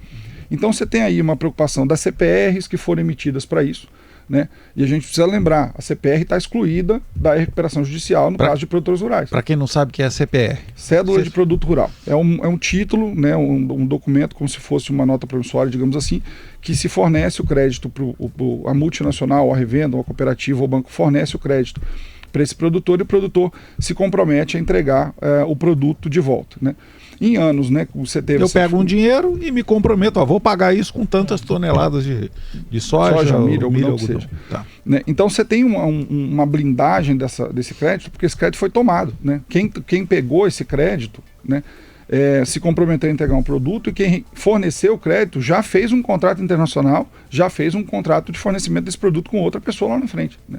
Então, você tem aí uma preocupação das CPRs que foram emitidas para isso. Né? E a gente precisa lembrar, a CPR está excluída da recuperação judicial no caso de produtores rurais. Para quem não sabe o que é a CPR? Cédula de Produto Rural. É um título, né, um documento como se fosse uma nota promissória, digamos assim, que se fornece o crédito para a multinacional, ou a revenda, ou a cooperativa, ou o banco fornece o crédito para esse produtor e o produtor se compromete a entregar o produto de volta, né? Em anos, né, você teve... Eu pego um dinheiro e me comprometo, vou pagar isso com tantas toneladas de soja milho, algodão. que seja. Tá. Né? Então você tem uma blindagem desse crédito, porque esse crédito foi tomado, né? Quem pegou esse crédito, né, se comprometeu a entregar um produto, e quem forneceu o crédito já fez um contrato internacional, já fez um contrato de fornecimento desse produto com outra pessoa lá na frente, né?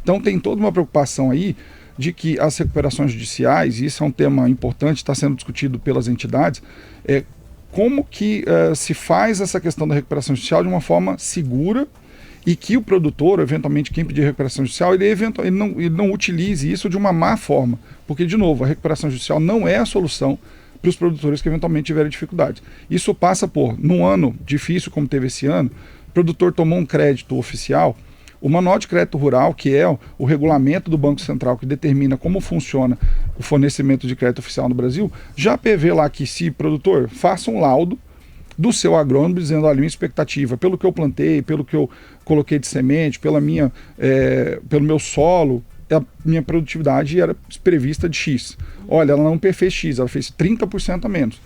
Então tem toda uma preocupação aí de que as recuperações judiciais, e isso é um tema importante, está sendo discutido pelas entidades, como que se faz essa questão da recuperação judicial de uma forma segura, e que o produtor, eventualmente quem pedir recuperação judicial, ele não utilize isso de uma má forma, porque, de novo, a recuperação judicial não é a solução para os produtores que eventualmente tiverem dificuldades. Isso passa por, num ano difícil como teve esse ano, o produtor tomou um crédito oficial. O Manual de Crédito Rural, que é o regulamento do Banco Central que determina como funciona o fornecimento de crédito oficial no Brasil, já prevê lá que, se produtor, faça um laudo do seu agrônomo dizendo: olha, minha expectativa, pelo que eu plantei, pelo que eu coloquei de semente, pelo meu solo, a minha produtividade era prevista de X. Olha, ela não fez X, ela fez 30% a menos.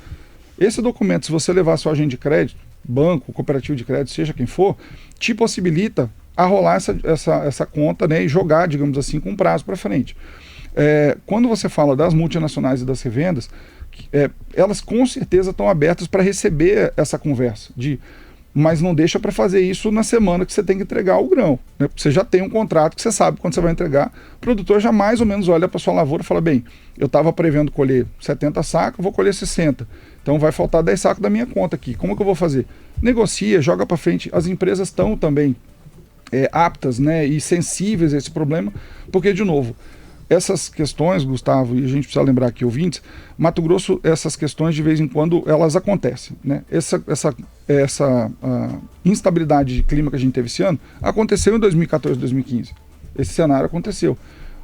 Esse documento, se você levar seu agente de crédito, banco, cooperativo de crédito, seja quem for, te possibilita a rolar essa conta, né, e jogar, digamos assim, com prazo para frente. Quando você fala das multinacionais e das revendas, elas com certeza estão abertas para receber essa conversa, mas não deixa para fazer isso na semana que você tem que entregar o grão, né? Você já tem um contrato que você sabe quando você vai entregar. O produtor já mais ou menos olha para sua lavoura e fala: bem, eu estava prevendo colher 70 sacos, vou colher 60. Então vai faltar 10 sacos da minha conta aqui. Como que eu vou fazer? Negocia, joga para frente. As empresas estão também aptas, né, e sensíveis a esse problema, porque, de novo, essas questões, Gustavo, e a gente precisa lembrar aqui, ouvintes, Mato Grosso, essas questões de vez em quando elas acontecem, né? Essa instabilidade de clima que a gente teve esse ano aconteceu em 2014, 2015. Esse cenário aconteceu.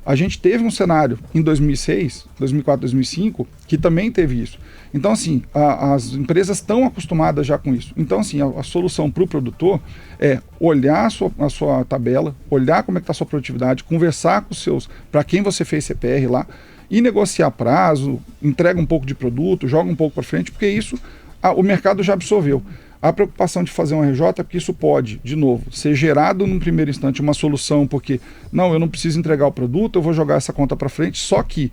A gente teve um cenário em 2006, 2004, 2005, que também teve isso. Então, assim, as empresas estão acostumadas já com isso. Então, assim, a solução para o produtor é olhar a sua tabela, olhar como é que está a sua produtividade, conversar com os seus, para quem você fez CPR lá, e negociar prazo, entrega um pouco de produto, joga um pouco para frente, porque isso o mercado já absorveu. A preocupação de fazer um RJ é porque isso pode, de novo, ser gerado num primeiro instante uma solução, porque, não, eu não preciso entregar o produto, eu vou jogar essa conta para frente, só que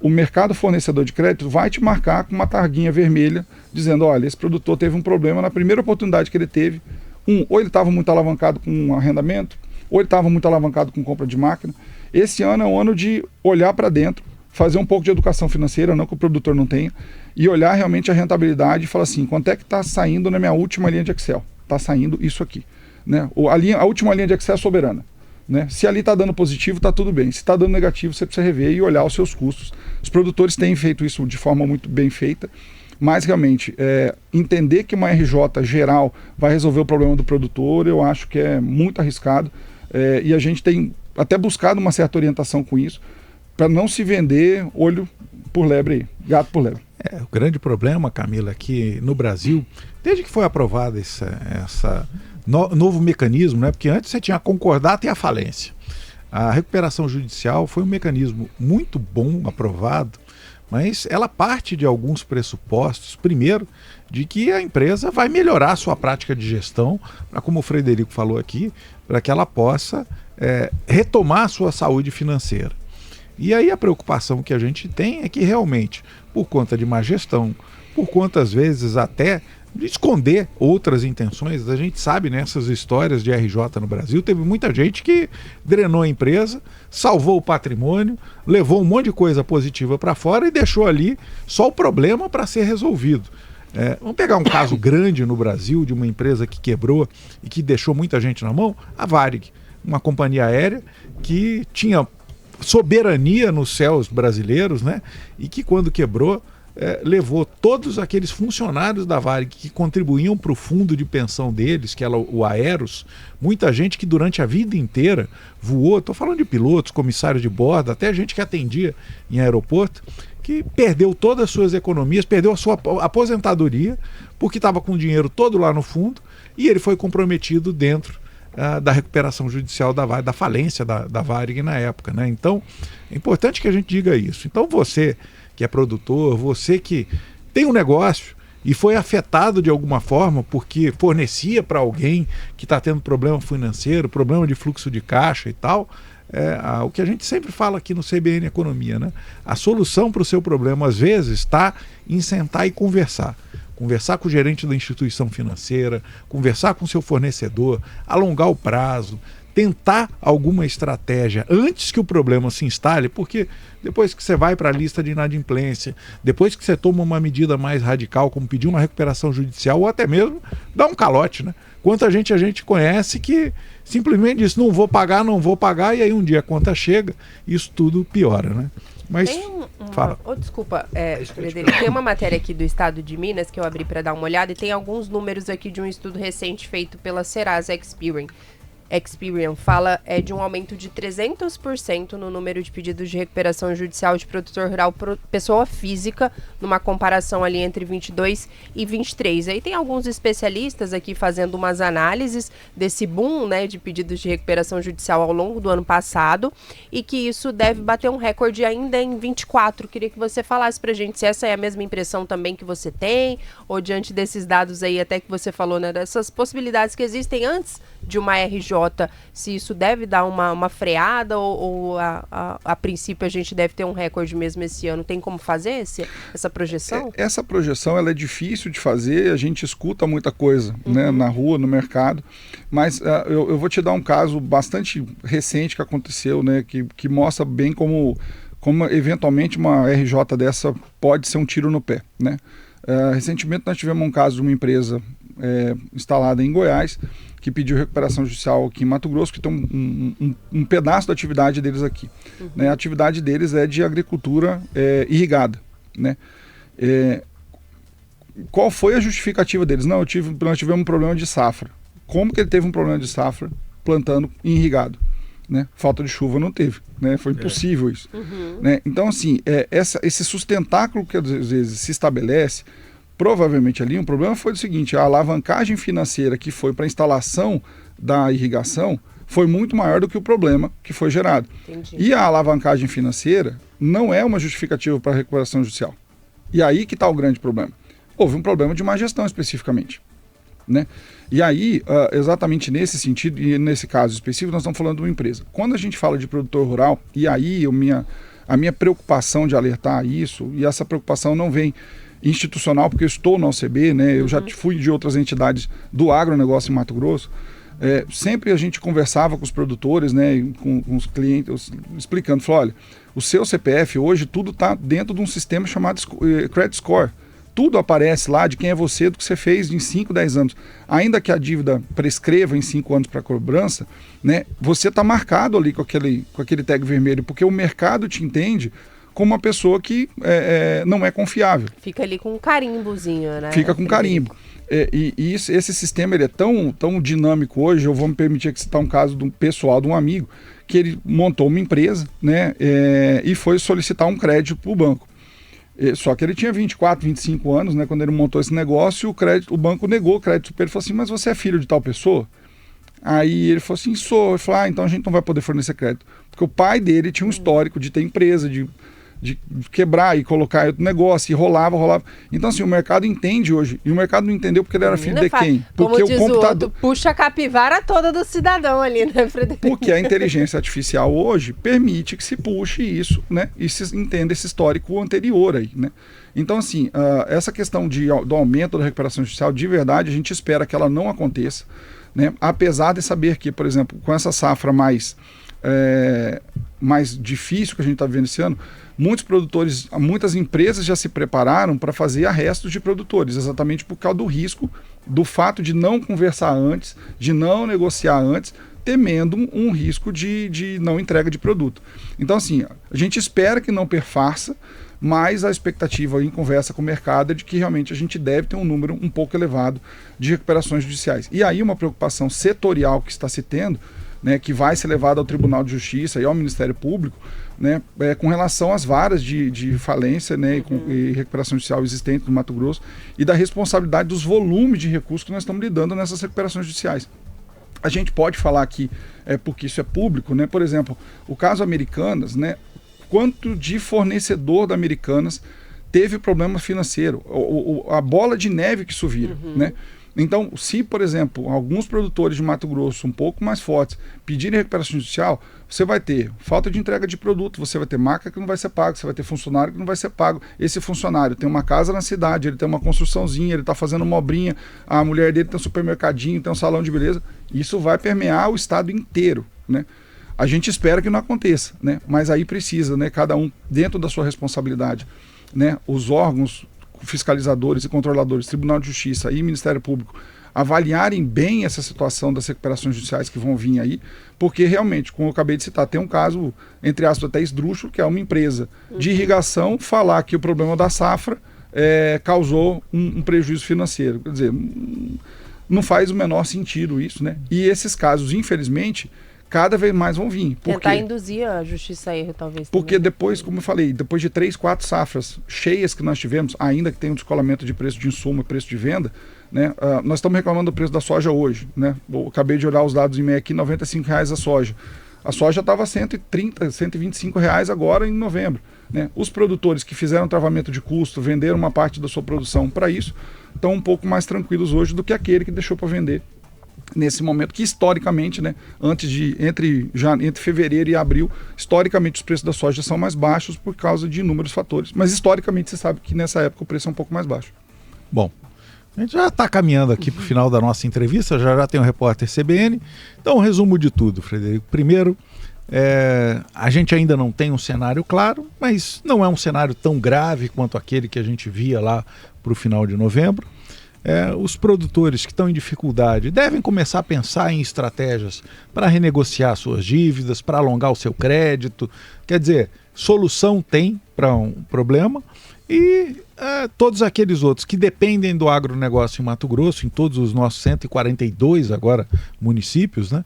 o mercado fornecedor de crédito vai te marcar com uma targuinha vermelha, dizendo: olha, esse produtor teve um problema na primeira oportunidade que ele teve. Ou ele estava muito alavancado com um arrendamento, ou ele estava muito alavancado com compra de máquina. Esse ano é um ano de olhar para dentro, fazer um pouco de educação financeira, não que o produtor não tenha, e olhar realmente a rentabilidade e falar assim: quanto é que está saindo na minha última linha de Excel? Está saindo isso aqui, né? A última linha de Excel é soberana, né? Se ali está dando positivo, está tudo bem. Se está dando negativo, você precisa rever e olhar os seus custos. Os produtores têm feito isso de forma muito bem feita, mas realmente entender que uma RJ geral vai resolver o problema do produtor, eu acho que é muito arriscado, e a gente tem até buscado uma certa orientação com isso, para não se vender olho por lebre aí, gato por lebre. O grande problema, Camila, é que no Brasil, desde que foi aprovado esse novo mecanismo, né, porque antes você tinha a concordata e a falência. A recuperação judicial foi um mecanismo muito bom, aprovado, mas ela parte de alguns pressupostos. Primeiro, de que a empresa vai melhorar a sua prática de gestão, para, como o Frederico falou aqui, para que ela possa retomar a sua saúde financeira. E aí a preocupação que a gente tem é que realmente, por conta de má gestão, por conta às vezes até de esconder outras intenções, a gente sabe nessas histórias de RJ no Brasil, teve muita gente que drenou a empresa, salvou o patrimônio, levou um monte de coisa positiva para fora e deixou ali só o problema para ser resolvido. Vamos pegar um caso grande no Brasil de uma empresa que quebrou e que deixou muita gente na mão, a Varig, uma companhia aérea que tinha soberania nos céus brasileiros, né? E que quando quebrou, levou todos aqueles funcionários da Varig que contribuíam para o fundo de pensão deles, que era o Aeros, muita gente que durante a vida inteira voou, estou falando de pilotos, comissários de bordo, até gente que atendia em aeroporto, que perdeu todas as suas economias, perdeu a sua aposentadoria, porque estava com o dinheiro todo lá no fundo, e ele foi comprometido dentro da recuperação judicial da Varig, da falência da Varig na época, né? Então, é importante que a gente diga isso. Então, você que é produtor, você que tem um negócio e foi afetado de alguma forma porque fornecia para alguém que está tendo problema financeiro, problema de fluxo de caixa e tal, o que a gente sempre fala aqui no CBN Economia, né? A solução para o seu problema, às vezes, está em sentar e conversar. Conversar com o gerente da instituição financeira, conversar com o seu fornecedor, alongar o prazo, tentar alguma estratégia antes que o problema se instale, porque depois que você vai para a lista de inadimplência, depois que você toma uma medida mais radical, como pedir uma recuperação judicial, ou até mesmo dar um calote, né? Quanta gente a gente conhece que simplesmente diz, não vou pagar, e aí um dia a conta chega, isso tudo piora, né? Mas fala. Desculpa, Frederico, tem uma matéria aqui do estado de Minas que eu abri para dar uma olhada e tem alguns números aqui de um estudo recente feito pela Serasa Experian fala de um aumento de 300% no número de pedidos de recuperação judicial de produtor rural pessoa física, numa comparação ali entre 22 e 23. Aí tem alguns especialistas aqui fazendo umas análises desse boom, né, de pedidos de recuperação judicial ao longo do ano passado e que isso deve bater um recorde ainda em 24. Queria que você falasse pra gente se essa é a mesma impressão também que você tem, ou diante desses dados aí até que você falou, né, dessas possibilidades que existem antes de uma RJ, se isso deve dar uma freada ou a princípio a gente deve ter um recorde mesmo esse ano. Tem como fazer essa projeção? Essa projeção ela é difícil de fazer, a gente escuta muita coisa, né, na rua, no mercado, mas eu vou te dar um caso bastante recente que aconteceu, né, que mostra bem como eventualmente uma RJ dessa pode ser um tiro no pé, né? Recentemente nós tivemos um caso de uma empresa instalada em Goiás, que pediu recuperação judicial aqui em Mato Grosso, que tem um pedaço da atividade deles aqui. Né? A atividade deles é de agricultura irrigada. Né? Qual foi a justificativa deles? Não, nós tivemos um problema de safra. Como que ele teve um problema de safra plantando em irrigado? Né? Falta de chuva não teve. Né? Foi impossível isso. Né? Então, assim, esse sustentáculo que às vezes se estabelece, provavelmente ali, o problema foi o seguinte, a alavancagem financeira que foi para a instalação da irrigação foi muito maior do que o problema que foi gerado. Entendi. E a alavancagem financeira não é uma justificativa para a recuperação judicial. E aí que está o grande problema. Houve um problema de má gestão especificamente. Né? E aí, exatamente nesse sentido, e nesse caso específico, nós estamos falando de uma empresa. Quando a gente fala de produtor rural, e aí a minha preocupação de alertar isso, e essa preocupação não vem institucional, porque eu estou na OCB, né? Eu já fui de outras entidades do agronegócio em Mato Grosso. Sempre a gente conversava com os produtores, né? Com os clientes, explicando, falou, olha, o seu CPF hoje tudo está dentro de um sistema chamado Credit Score. Tudo aparece lá de quem é você, do que você fez em 5, 10 anos. Ainda que a dívida prescreva em 5 anos para cobrança, né? Você está marcado ali com aquele tag vermelho, porque o mercado te entende como uma pessoa que não é confiável. Fica ali com um carimbozinho, né? Fica com carimbo. Esse sistema ele é tão dinâmico hoje, eu vou me permitir aqui citar um caso de um pessoal, de um amigo, que ele montou uma empresa, né, e foi solicitar um crédito para o banco. Só que ele tinha 24, 25 anos, né, quando ele montou esse negócio, o banco negou o crédito para ele. Ele falou assim, mas você é filho de tal pessoa? Aí ele falou assim, sou. Ele falou, então a gente não vai poder fornecer crédito. Porque o pai dele tinha um histórico de ter empresa, de quebrar e colocar outro negócio, e rolava. Então, assim, o mercado entende hoje. E o mercado não entendeu porque ele era filho de quem? Porque como diz o computador puxa a capivara toda do cidadão ali, né, Frederico? Porque a inteligência artificial hoje permite que se puxe isso, né? E se entenda esse histórico anterior aí, né? Então, assim, essa questão do aumento da recuperação judicial, de verdade, a gente espera que ela não aconteça, né? Apesar de saber que, por exemplo, com essa safra mais difícil que a gente está vivendo esse ano, muitos produtores, muitas empresas já se prepararam para fazer arrestos de produtores, exatamente por causa do risco, do fato de não conversar antes, de não negociar antes, temendo um risco de não entrega de produto. Então, assim, a gente espera que não perfaça, mas a expectativa em conversa com o mercado é de que realmente a gente deve ter um número um pouco elevado de recuperações judiciais. E aí uma preocupação setorial que está se tendo, né, que vai ser levada ao Tribunal de Justiça e ao Ministério Público, né, com relação às varas de falência, né, e recuperação judicial existente no Mato Grosso, e da responsabilidade dos volumes de recursos que nós estamos lidando nessas recuperações judiciais. A gente pode falar aqui, porque isso é público, né? Por exemplo, o caso Americanas, né? Quanto de fornecedor da Americanas teve problema financeiro, a bola de neve que isso vira, né? Então, se, por exemplo, alguns produtores de Mato Grosso um pouco mais fortes pedirem recuperação judicial, você vai ter falta de entrega de produto, você vai ter marca que não vai ser pago, você vai ter funcionário que não vai ser pago. Esse funcionário tem uma casa na cidade, ele tem uma construçãozinha, ele está fazendo uma obrinha, a mulher dele tem um supermercadinho, tem um salão de beleza. Isso vai permear o estado inteiro, né? A gente espera que não aconteça, né? Mas aí precisa, né? Cada um dentro da sua responsabilidade, né? Os órgãos fiscalizadores e controladores, Tribunal de Justiça e Ministério Público, avaliarem bem essa situação das recuperações judiciais que vão vir aí, porque realmente, como eu acabei de citar, tem um caso, entre aspas, até esdrúxulo, que é uma empresa de irrigação falar que o problema da safra causou um prejuízo financeiro. Quer dizer, não faz o menor sentido isso, né? E esses casos, infelizmente, cada vez mais vão vir. Tentar induzir a justiça a erro, talvez. Porque também. depois, como eu falei, depois de 3, 4 safras cheias que nós tivemos, ainda que tenha um descolamento de preço de insumo e preço de venda, né, nós estamos reclamando do preço da soja hoje, né? Eu acabei de olhar os dados em meio aqui, R$ 95,00 a soja. A soja estava R$ 130, R$ 125,00 agora em novembro, né? Os produtores que fizeram travamento de custo, venderam uma parte da sua produção para isso, estão um pouco mais tranquilos hoje do que aquele que deixou para vender nesse momento, que historicamente, né, entre fevereiro e abril, historicamente os preços da soja são mais baixos por causa de inúmeros fatores. Mas historicamente você sabe que nessa época o preço é um pouco mais baixo. Bom, a gente já está caminhando aqui para o final da nossa entrevista, já tem o repórter CBN. Então, um resumo de tudo, Frederico. Primeiro, a gente ainda não tem um cenário claro, mas não é um cenário tão grave quanto aquele que a gente via lá para o final de novembro. Os produtores que estão em dificuldade devem começar a pensar em estratégias para renegociar suas dívidas, para alongar o seu crédito. Quer dizer, solução tem para um problema. E todos aqueles outros que dependem do agronegócio em Mato Grosso, em todos os nossos 142 agora municípios, né,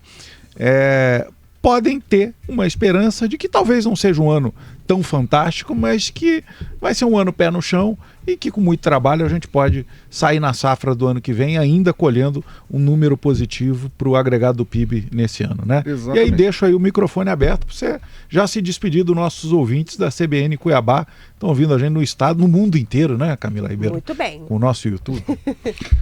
podem ter uma esperança de que talvez não seja um ano tão fantástico, mas que vai ser um ano pé no chão e que com muito trabalho a gente pode sair na safra do ano que vem ainda colhendo um número positivo para o agregado do PIB nesse ano, né? Exatamente. E aí deixo aí o microfone aberto para você já se despedir dos nossos ouvintes da CBN Cuiabá. Estão ouvindo a gente no estado, no mundo inteiro, né, Camila Ribeiro? Muito bem. Com o nosso YouTube.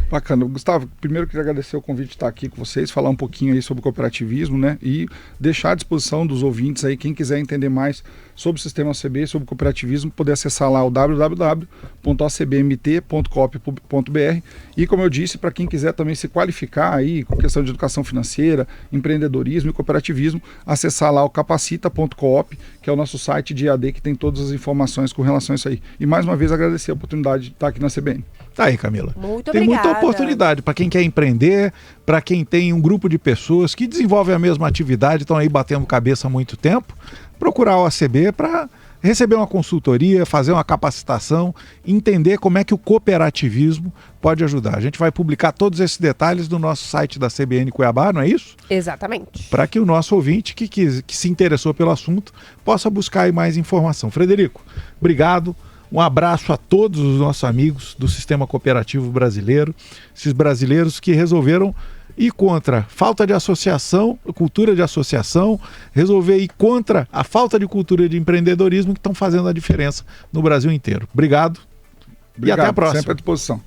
Bacana. Gustavo, primeiro queria agradecer o convite de estar aqui com vocês, falar um pouquinho aí sobre o cooperativismo, né? E deixar à disposição dos ouvintes aí, quem quiser entender mais sobre o sistema OCB, sobre o cooperativismo, poder acessar lá o www.ocbmt.coop.br e, como eu disse, para quem quiser também se qualificar aí com questão de educação financeira, empreendedorismo e cooperativismo, acessar lá o capacita.coop, que é o nosso site de EAD que tem todas as informações com relação a isso aí. E mais uma vez agradecer a oportunidade de estar aqui na CBN. Tá aí, Camila. Muito tem obrigada. muita oportunidade para quem quer empreender, para quem tem um grupo de pessoas que desenvolvem a mesma atividade, estão aí batendo cabeça há muito tempo, procurar o ACB para receber uma consultoria, fazer uma capacitação, entender como é que o cooperativismo pode ajudar. A gente vai publicar todos esses detalhes no nosso site da CBN Cuiabá, não é isso? Exatamente. Para que o nosso ouvinte que se interessou pelo assunto possa buscar aí mais informação. Frederico, obrigado. Um abraço a todos os nossos amigos do Sistema Cooperativo Brasileiro, esses brasileiros que resolveram ir contra a falta de associação, cultura de associação, resolver ir contra a falta de cultura de empreendedorismo que estão fazendo a diferença no Brasil inteiro. Obrigado. E até a próxima. Sempre à disposição.